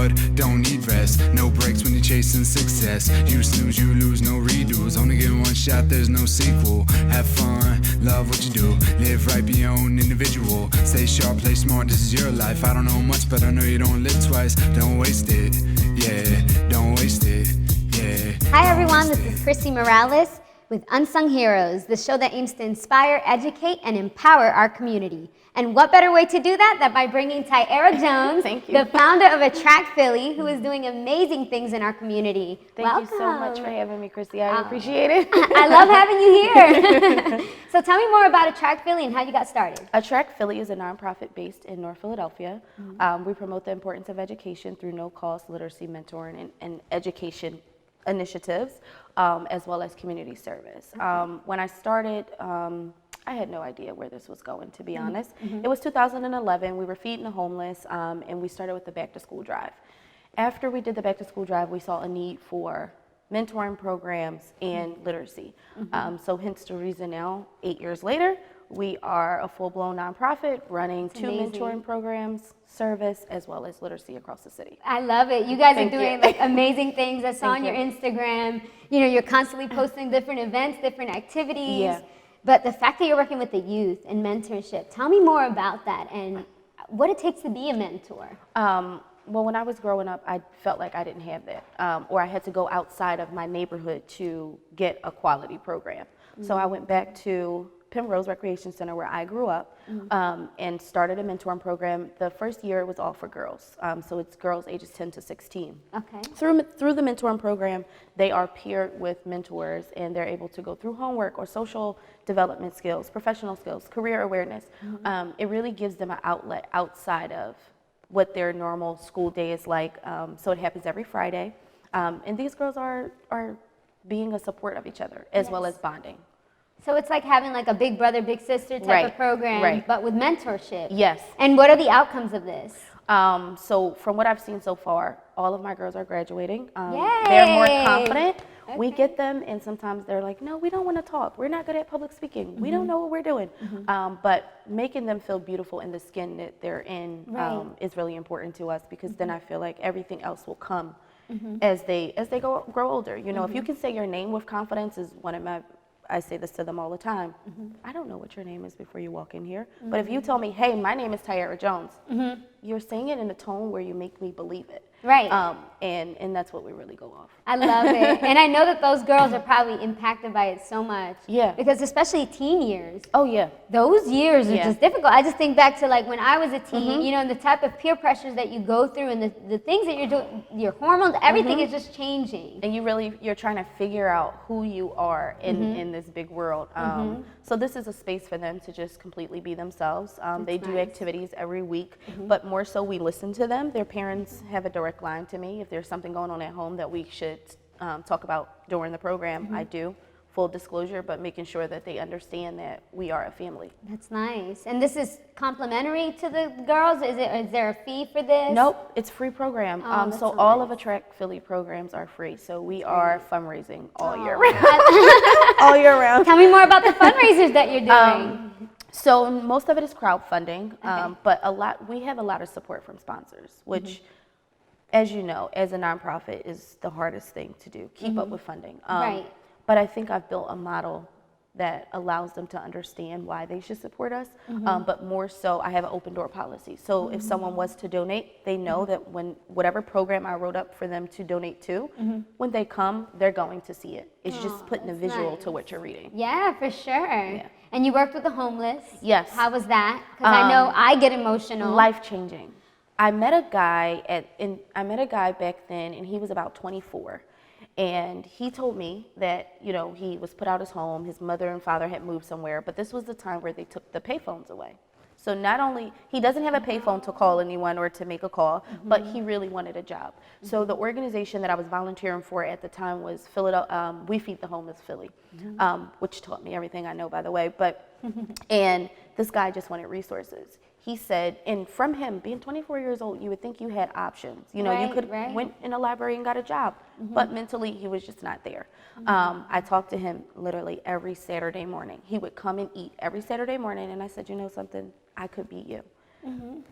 hard, don't need rest. No breaks when you're chasing success. You snooze, you lose, no redos. Only get one shot, there's no sequel. Have fun, love what you do. Live right, be your own individual. Stay sharp, play smart, this is your life. I don't know much, but I know you don't live twice. Don't waste it, yeah, don't waste it, yeah. Hi everyone, this is Chrissy Morales with Unsung Heroes, the show that aims to inspire, educate, and empower our community. And what better way to do that than by bringing Tierra Jones, the founder of A.T.T.R.A.C.T, Philly, who is doing amazing things in our community. Thank you so much for having me, Chrissy. I appreciate it. I love having you here. So tell me more about A.T.T.R.A.C.T Philly and how you got started. A.T.T.R.A.C.T Philly is a nonprofit based in North Philadelphia. We promote the importance of education through no-cost literacy mentoring and education initiatives, as well as community service. When I started, I had no idea where this was going, to be honest. It was 2011, we were feeding the homeless, and we started with the back to school drive. After we did the back to school drive, we saw a need for mentoring programs and literacy. So hence the reason now, 8 years later, we are a full-blown nonprofit running two mentoring programs, service, as well as literacy across the city. I love it. You guys are doing like amazing things. I saw on your Instagram, you know, you're constantly posting different events, different activities. Yeah. But the fact that you're working with the youth and mentorship, tell me more about that and what it takes to be a mentor. Well, when I was growing up, I felt like I didn't have that, or I had to go outside of my neighborhood to get a quality program. So I went back to Penrose Recreation Center where I grew up, and started a mentoring program. The first year it was all for girls, so it's girls ages 10 to 16. Okay. Through the mentoring program, they are paired with mentors, and they're able to go through homework or social development skills, professional skills, career awareness. It really gives them an outlet outside of what their normal school day is like. So it happens every Friday, and these girls are being a support of each other as well as bonding. So it's like having like a big brother, big sister type of program, but with mentorship. Yes. And what are the outcomes of this? So from what I've seen so far, all of my girls are graduating. Yay! They're more confident. We get them, and sometimes they're like, no, we don't want to talk. We're not good at public speaking. We don't know what we're doing. But making them feel beautiful in the skin that they're in is really important to us, because then I feel like everything else will come as they grow older. You know, if you can say your name with confidence is one of my, I say this to them all the time. I don't know what your name is before you walk in here. But if you tell me, hey, my name is Tierra Jones, you're saying it in a tone where you make me believe it. Right. And that's what we really go off. I love it. And I know that those girls are probably impacted by it so much. Yeah. Because especially teen years. Oh, yeah. Those years are just difficult. I just think back to like when I was a teen, you know, and the type of peer pressures that you go through and the things that you're doing, your hormones, everything is just changing. And you're trying to figure out who you are in this big world. So this is a space for them to just completely be themselves. They do activities every week, but more so we listen to them. Their parents have a direct line to me. If there's something going on at home that we should talk about during the program, I do. Full disclosure, but making sure that they understand that we are a family. That's nice. And this is complimentary to the girls? Is there a fee for this? Nope, it's free program. So all of A.T.T.R.A.C.T Philly programs are free. So we are fundraising all year round. All year round. Tell me more about the fundraisers that you're doing. So most of it is crowdfunding, but we have a lot of support from sponsors, which, as you know, as a nonprofit is the hardest thing to do, keep up with funding. But I think I've built a model that allows them to understand why they should support us, but more so I have an open door policy. So if someone was to donate, they know that when whatever program I wrote up for them to donate to, when they come, they're going to see it. It's just putting a visual to what you're reading. Yeah, for sure. Yeah. And you worked with the homeless. Yes. How was that? Because I know I get emotional. Life-changing. I met a guy back then, and he was about 24. And he told me that, you know, he was put out his home, his mother and father had moved somewhere, but this was the time where they took the payphones away. So not only, he doesn't have a payphone to call anyone or to make a call, but he really wanted a job. So the organization that I was volunteering for at the time was We Feed the Homeless Philly, which taught me everything I know, by the way. And this guy just wanted resources. He said, and from him, being 24 years old, you would think you had options. You know, you could went in a library and got a job, but mentally he was just not there. I talked to him literally every Saturday morning. He would come and eat every Saturday morning, and I said, you know something, I could be you.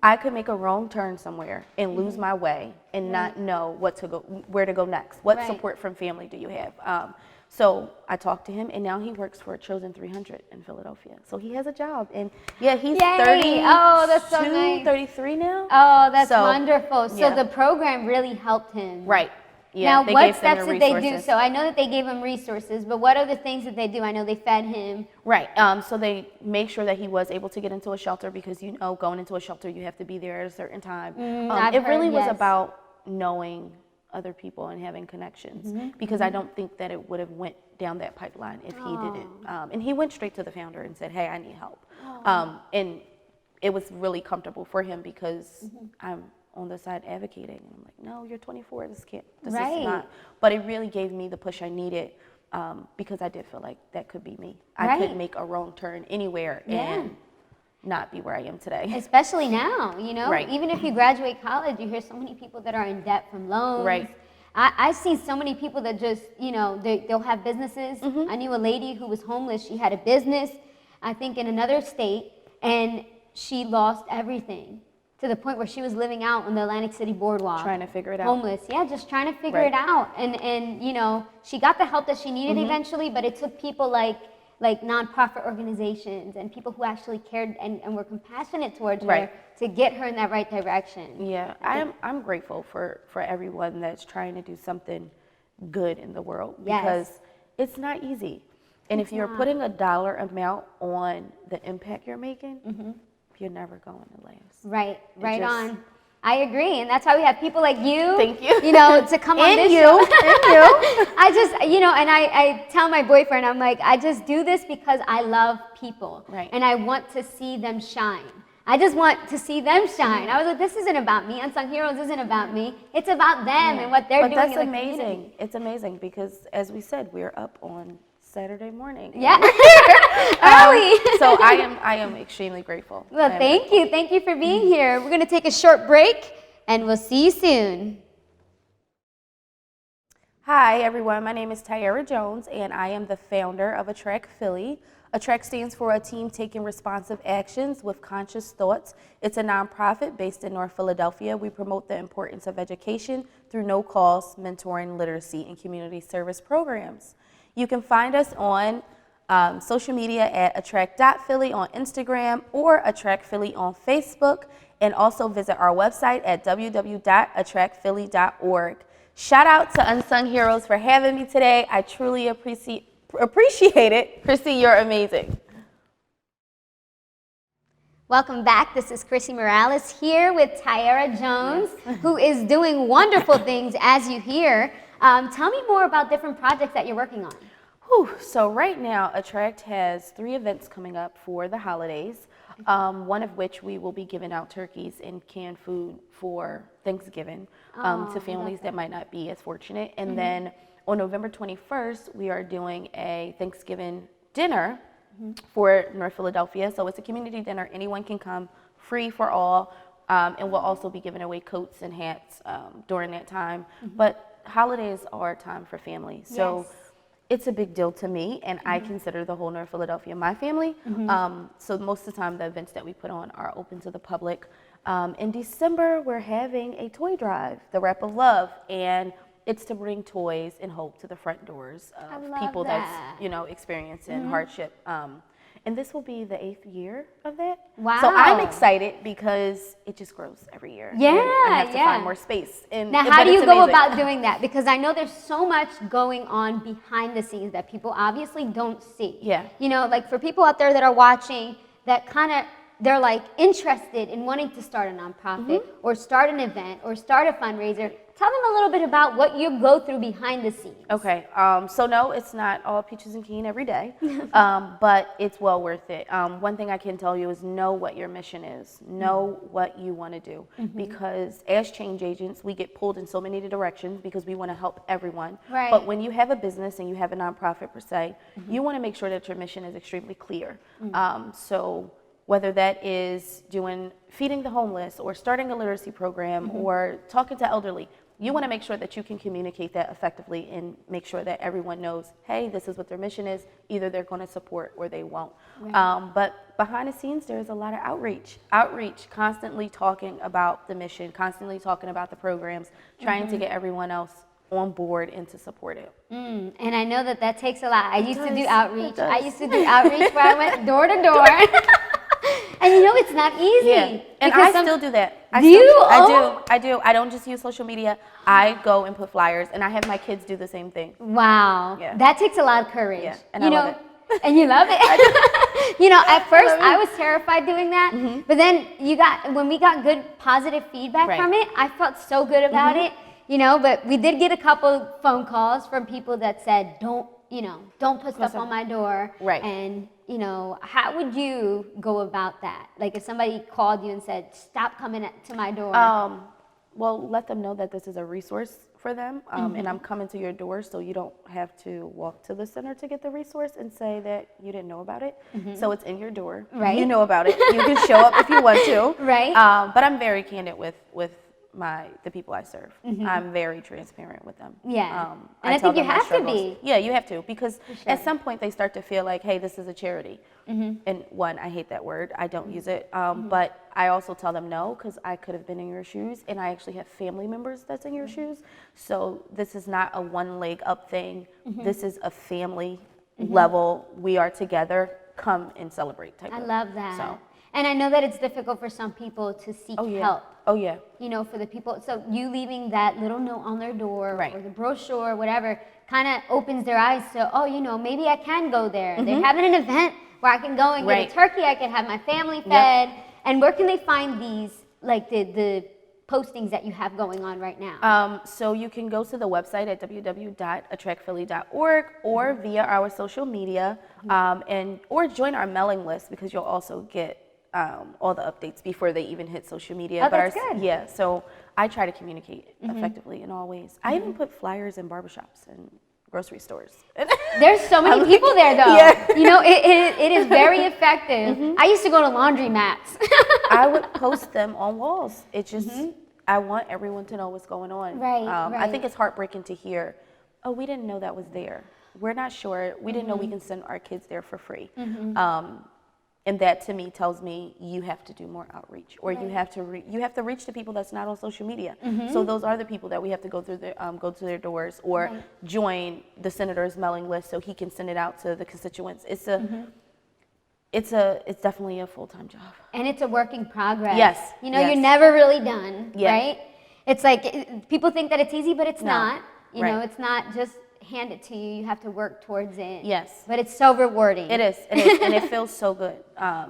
I could make a wrong turn somewhere and lose my way and not know where to go next. What support from family do you have? So I talked to him, and now he works for Chosen 300 in Philadelphia. So he has a job, and he's 30. Oh, that's so nice. 33 now. Oh, that's wonderful. So the program really helped him. Right. Yeah, now, what steps did they do? So I know that they gave him resources, but what are the things that they do? I know they fed him. Right. So they make sure that he was able to get into a shelter because, going into a shelter, you have to be there at a certain time. It really was about knowing other people and having connections because I don't think that it would have went down that pipeline if he didn't. And he went straight to the founder and said, hey, I need help. And it was really comfortable for him because I'm on the side advocating, and I'm like, no, you're 24, this is not. But it really gave me the push I needed because I did feel like that could be me. I could make a wrong turn anywhere and not be where I am today. Especially now, even if you graduate college, you hear so many people that are in debt from loans. Right. I've seen so many people that just, they'll have businesses. I knew a lady who was homeless. She had a business, I think in another state, and she lost everything. To the point where she was living out on the Atlantic City boardwalk. Trying to figure it out. Homeless, just trying to figure it out. And she got the help that she needed eventually, but it took people like nonprofit organizations and people who actually cared and were compassionate towards her to get her in that right direction. Yeah, I'm grateful for everyone that's trying to do something good in the world because it's not easy. And if you're putting a dollar amount on the impact you're making, you're never going to last. Right on. I agree, and that's why we have people like you. Thank you. To come on this show. And you. I just, and I tell my boyfriend, I'm like, I just do this because I love people, and I want to see them shine. I just want to see them shine. I was like, this isn't about me. Unsung Heroes isn't about me. It's about them and what they're doing. But that's in the amazing. community. It's amazing because, as we said, we're up on Saturday morning. Yeah. Early. So I am extremely grateful. Well, thank you. Thank you for being here. We're going to take a short break and we'll see you soon. Hi, everyone. My name is Tierra Jones and I am the founder of A.T.T.R.A.C.T Philly. A.T.T.R.A.C.T stands for a team taking responsive actions with conscious thoughts. It's a nonprofit based in North Philadelphia. We promote the importance of education through no-cost mentoring, literacy, and community service programs. You can find us on social media at A.T.T.R.A.C.T.Philly on Instagram or A.T.T.R.A.C.T Philly on Facebook, and also visit our website at www.attractphilly.org. Shout out to Unsung Heroes for having me today. I truly appreciate it. Chrissy, you're amazing. Welcome back. This is Chrissy Morales here with Tierra Jones, who is doing wonderful things as you hear. Tell me more about different projects that you're working on. So right now, A.T.T.R.A.C.T has 3 events coming up for the holidays, one of which we will be giving out turkeys and canned food for Thanksgiving to families that might not be as fortunate. And then on November 21st, we are doing a Thanksgiving dinner for North Philadelphia. So it's a community dinner. Anyone can come, free for all. And we'll also be giving away coats and hats during that time. But holidays are a time for family. So it's a big deal to me, and I consider the whole North Philadelphia my family. So most of the time, the events that we put on are open to the public. In December, we're having a toy drive, the Wrap of Love, and it's to bring toys and hope to the front doors of people that's experiencing hardship. And this will be the 8th year of that. Wow. So I'm excited because it just grows every year. Yeah, and I have to find more space. Now, how do you go about doing that? Because I know there's so much going on behind the scenes that people obviously don't see. Yeah. Like for people out there that are watching that they're like interested in wanting to start a nonprofit or start an event or start a fundraiser. Tell them a little bit about what you go through behind the scenes. Okay, so no, it's not all peaches and cream every day, but it's well worth it. One thing I can tell you is know what your mission is. Know what you want to do, because as change agents, we get pulled in so many directions because we want to help everyone. Right. But when you have a business and you have a nonprofit per se, you want to make sure that your mission is extremely clear. So whether that is feeding the homeless or starting a literacy program or talking to elderly, You want to make sure that you can communicate that effectively and make sure that everyone knows, hey, this is what their mission is. Either they're going to support or they won't. Right. But behind the scenes, there's a lot of outreach, constantly talking about the mission, constantly talking about the programs, trying to get everyone else on board and to support it. And I know that takes a lot. I used to do outreach where I went door to door. And you know, it's not easy. Yeah. And I still do that. I do. I don't just use social media. I go and put flyers, and I have my kids do the same thing. Wow. Yeah. That takes a lot of courage. Yeah. And I love it. And you love it. You know, at first I was terrified doing that, but then when we got good positive feedback from it, I felt so good about it. You know, but we did get a couple phone calls from people that said, don't put stuff on my door. Right. And, you know, how would you go about that? Like if somebody called you and said, stop coming to my door. Well, let them know that this is a resource for them. And I'm coming to your door, so you don't have to walk to the center to get the resource and say that you didn't know about it. So it's in your door. Right. You know about it. You can show up if you want to. Right. But I'm very candid with the people I serve. I'm very transparent with them. Yeah. And I think you have to be. Yeah, you have to, because at some point they start to feel like, hey, this is a charity. And one, I hate that word. I don't use it. But I also tell them no, because I could have been in your shoes, and I actually have family members that's in your shoes. So this is not a one leg up thing. This is a family level. We are together. Come and celebrate type I of. love that. So. And I know that it's difficult for some people to seek help. Oh, yeah. You know, for the people. So you leaving that little note on their door or the brochure or whatever kind of opens their eyes to, oh, you know, maybe I can go there. They're having an event where I can go and get a turkey. I can have my family fed. And where can they find these, like the postings that you have going on right now? So you can go to the website at www.attractphilly.org or via our social media or join our mailing list, because you'll also get all the updates before they even hit social media. Oh, that's good. Yeah, so I try to communicate effectively in all ways. I even put flyers in barbershops and grocery stores. There's so many people there, though. Yeah. You know, it is very effective. I used to go to laundromats. I would post them on walls. It just, I want everyone to know what's going on. Right. I think it's heartbreaking to hear, oh, we didn't know that was there. We're not sure. We didn't know we can send our kids there for free. And that to me tells me you have to do more outreach, or you have to reach the people that's not on social media. So those are the people that we have to go to their doors, or join the senator's mailing list so he can send it out to the constituents. It's definitely a full-time job. And it's a work in progress. Yes. You know, you're never really done, Yeah. right? It's like people think that it's easy, but it's not. You know, it's not just hand it to you. You have to work towards it. Yes. But it's so rewarding. It is, and it feels so good.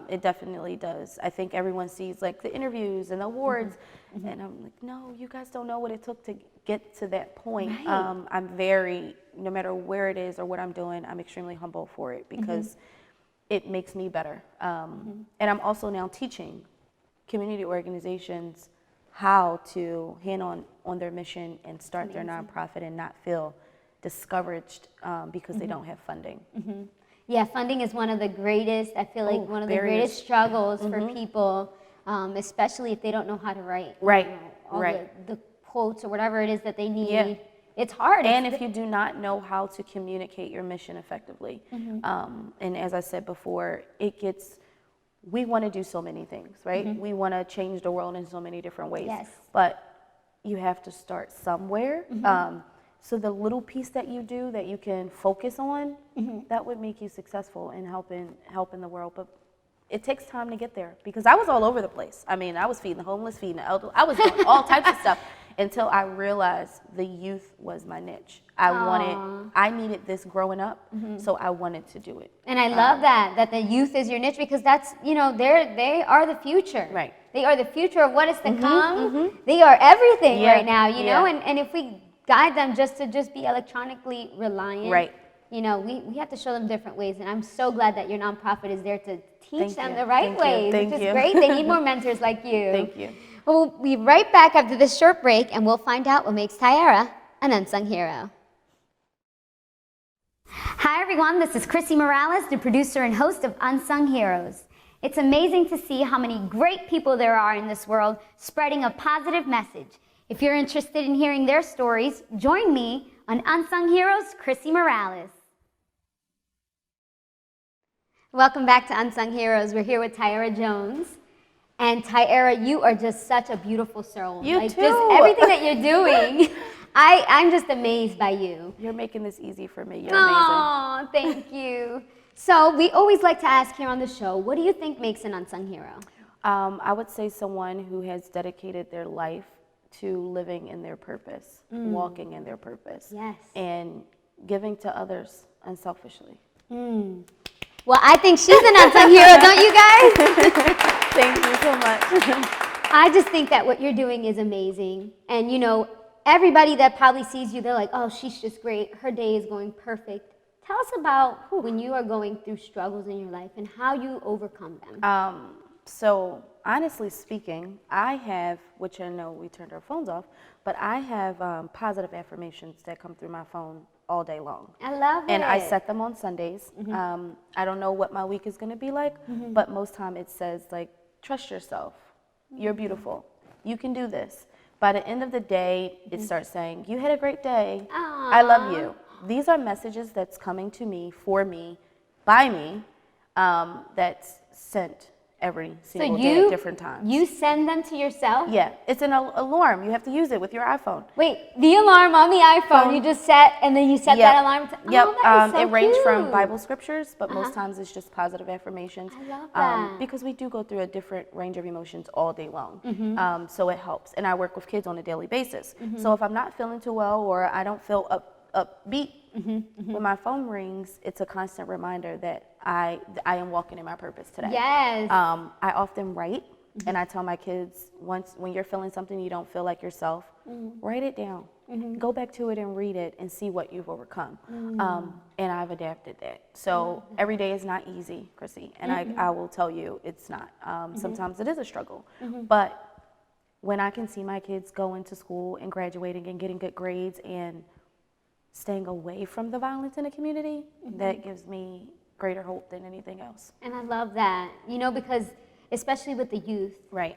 It definitely does. I think everyone sees like the interviews and the awards, and I'm like, no, you guys don't know what it took to get to that point. Right. I'm very, no matter where it is or what I'm doing, I'm extremely humble for it, because it makes me better. And I'm also now teaching community organizations how to hand on their mission and start their nonprofit and not feel discouraged because they don't have funding. Yeah, funding is one of the greatest, I feel like one of the greatest struggles for people, especially if they don't know how to write. Right, all the quotes or whatever it is that they need. Yeah. It's hard. And if you do not know how to communicate your mission effectively, and as I said before, we want to do so many things, right? We want to change the world in so many different ways. Yes. But you have to start somewhere. So the little piece that you do that you can focus on, that would make you successful in helping the world. But it takes time to get there, because I was all over the place. I mean, I was feeding the homeless, feeding the elderly. I was doing all types of stuff until I realized the youth was my niche. I needed this growing up, so I wanted to do it. And I love that the youth is your niche, because that's, you know, they are the future. Right. They are the future of what is to come. They are everything right now, you know, and if we guide them just to be electronically reliant. You know, we have to show them different ways, and I'm so glad that your nonprofit is there to teach them the right ways, which is great. They need more mentors like you. Thank you. Well, we'll be right back after this short break, and we'll find out what makes Tierra an unsung hero. Hi everyone, this is Chrissy Morales, the producer and host of Unsung Heroes. It's amazing to see how many great people there are in this world spreading a positive message. If you're interested in hearing their stories, join me on Unsung Heroes, Chrissy Morales. Welcome back to Unsung Heroes. We're here with Tierra Jones. And Tierra, you are just such a beautiful soul. You too. Just everything that you're doing, I'm just amazed by you. You're making this easy for me. You're amazing. Oh, thank you. So we always like to ask here on the show, what do you think makes an unsung hero? I would say someone who has dedicated their life to living in their purpose, walking in their purpose, Yes. and giving to others unselfishly. Well, I think she's an unsung hero, don't you guys? Thank you so much. I just think that what you're doing is amazing. And, everybody that probably sees you, they're like, oh, she's just great. Her day is going perfect. Tell us about when you are going through struggles in your life and how you overcome them. So honestly speaking, I have, which I know we turned our phones off, but I have positive affirmations that come through my phone all day long. I love it. And I set them on Sundays. I don't know what my week is going to be like, but most time it says like, trust yourself. You're beautiful. You can do this. By the end of the day, it starts saying, you had a great day. Aww. I love you. These are messages that's coming to me, for me, by me, that's sent every single day at different times. You send them to yourself? Yeah, it's an alarm. You have to use it with your iPhone. Wait, the alarm on the iPhone you just set, and then you set that alarm? Yep. Oh, that is so it ranged from cute. Bible scriptures, but most times it's just positive affirmations. I love that. Because we do go through a different range of emotions all day long. So it helps. And I work with kids on a daily basis. So if I'm not feeling too well or I don't feel upbeat, when my phone rings, it's a constant reminder that I am walking in my purpose today. Yes. I often write, and I tell my kids, when you're feeling something you don't feel like yourself, write it down. Go back to it and read it and see what you've overcome. And I've adapted that. So every day is not easy, Chrissy, and I will tell you it's not. Sometimes it is a struggle. But when I can see my kids going to school and graduating and getting good grades and staying away from the violence in the community, that gives me greater hope than anything else. And I love that, because especially with the youth. Right.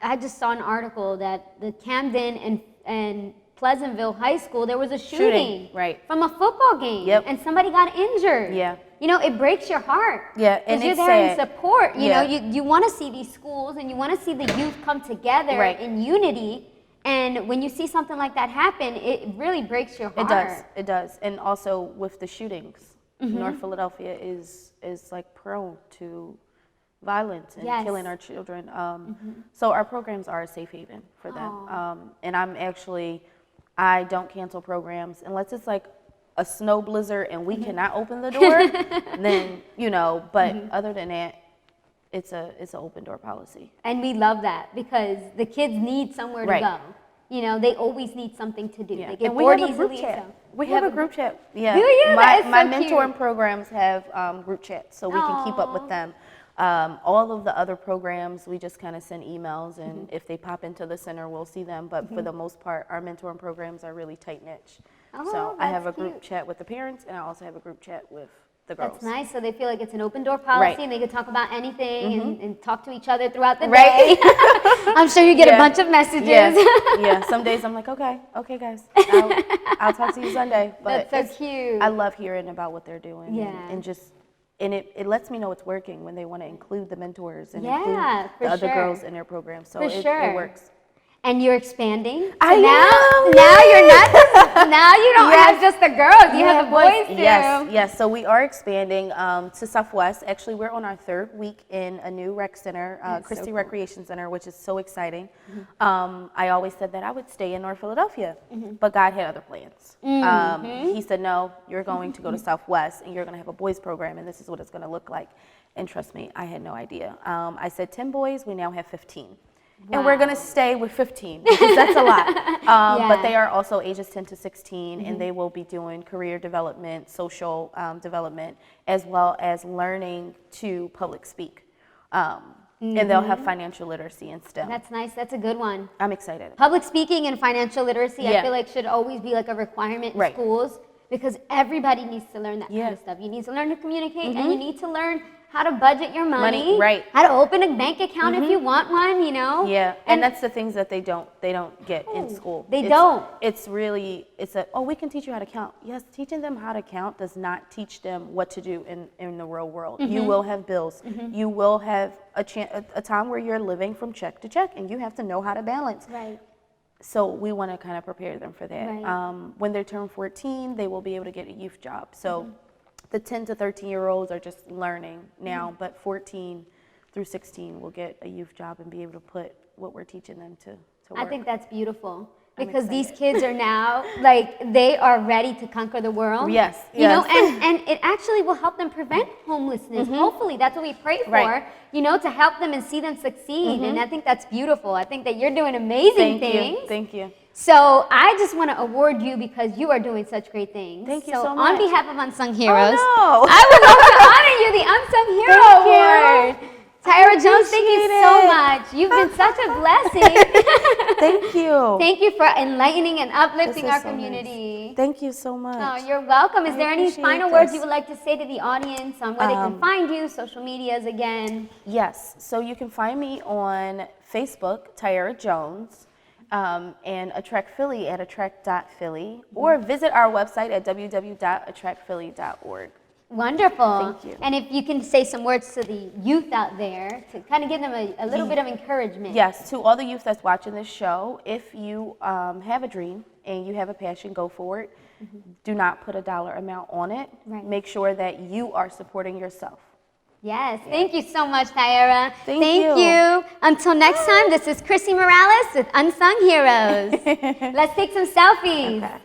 I just saw an article that the Camden and Pleasantville High School, there was a shooting. Right. From a football game. Yep. And somebody got injured. Yeah. It breaks your heart. Yeah, and because you're it's there in sad. support. Yeah. You want to see these schools and you want to see the youth come together in unity. And when you see something like that happen, it really breaks your heart. It does. And also with the shootings, North Philadelphia is like prone to violence and killing our children. So our programs are a safe haven for them. And I don't cancel programs unless it's like a snow blizzard and we cannot open the door, then, but other than that, it's an open door policy. And we love that because the kids need somewhere to go. They always need something to do. Yeah. They get and we bored have a group easily. chat. So We have a group chat. Yeah. Do you? My That is so mentoring cute. programs have group chats, so we can keep up with them. All of the other programs, we just kind of send emails, and if they pop into the center, we'll see them. But for the most part, our mentoring programs are really tight knit. So I have a that's group cute. chat with the parents, and I also have a group chat with the girls. That's nice. So they feel like it's an open door policy Right. and they can talk about anything and talk to each other throughout the Right. day. I'm sure you get a bunch of messages. Yeah. Some days I'm like, okay, guys, I'll talk to you Sunday. But That's so cute. I love hearing about what they're doing. Yeah. And it lets me know it's working when they want to include the mentors and Yeah, include for the other sure. girls in their program. So For sure. it works. And you're expanding. I So am, now you're not just, now you don't have just the girls, you have the boys too. Yes. So we are expanding to Southwest. Actually, we're on our third week in a new rec center, Christie Recreation Center, which is so exciting. I always said that I would stay in North Philadelphia, but God had other plans. He said, no, you're going to go to Southwest and you're going to have a boys program, and this is what it's going to look like. And trust me, I had no idea. I said 10 boys, we now have 15. And we're going to stay with 15 because that's a lot. But they are also ages 10 to 16, and they will be doing career development, social development, as well as learning to public speak. And they'll have financial literacy and STEM. That's nice. That's a good one. I'm excited. Public speaking and financial literacy, I feel like should always be like a requirement in schools because everybody needs to learn that kind of stuff. You need to learn to communicate and you need to learn how to budget your money, right? How to open a bank account if you want one, you know. Yeah, and that's the things that they don't get in school. They don't. It's really we can teach you how to count. Yes, teaching them how to count does not teach them what to do in the real world. You will have bills. You will have a time where you're living from check to check, and you have to know how to balance. Right. So we want to kind of prepare them for that. Right. When they turn 14, they will be able to get a youth job. So the 10 to 13-year-olds are just learning now, but 14 through 16 will get a youth job and be able to put what we're teaching them to work. I think that's beautiful. Because these kids are now, like, they are ready to conquer the world. Yes. You know, and it actually will help them prevent homelessness. Hopefully, that's what we pray for, you know, to help them and see them succeed. And I think that's beautiful. I think that you're doing amazing things. Thank you. So I just want to award you because you are doing such great things. Thank you so much. On behalf of Unsung Heroes, I would love to honor you the Unsung Hero Award. Tierra Jones, thank you so much. You've been such a blessing. Thank you. Thank you for enlightening and uplifting our so community. Nice. Thank you so much. Oh, you're welcome. Is there any final words you would like to say to the audience on where they can find you, social medias again? Yes. So you can find me on Facebook, Tierra Jones, and A.T.T.R.A.C.T Philly at A.T.T.R.A.C.T.Philly, or visit our website at www.attractphilly.org. Wonderful. Thank you. And if you can say some words to the youth out there to kind of give them a little bit of encouragement. Yes, to all the youth that's watching this show, if you have a dream and you have a passion, go for it. Do not put a dollar amount on it. Right. Make sure that you are supporting yourself. Yes, thank you so much, Tierra. Thank you. Until next time, this is Chrissy Morales with Unsung Heroes. Let's take some selfies. Okay.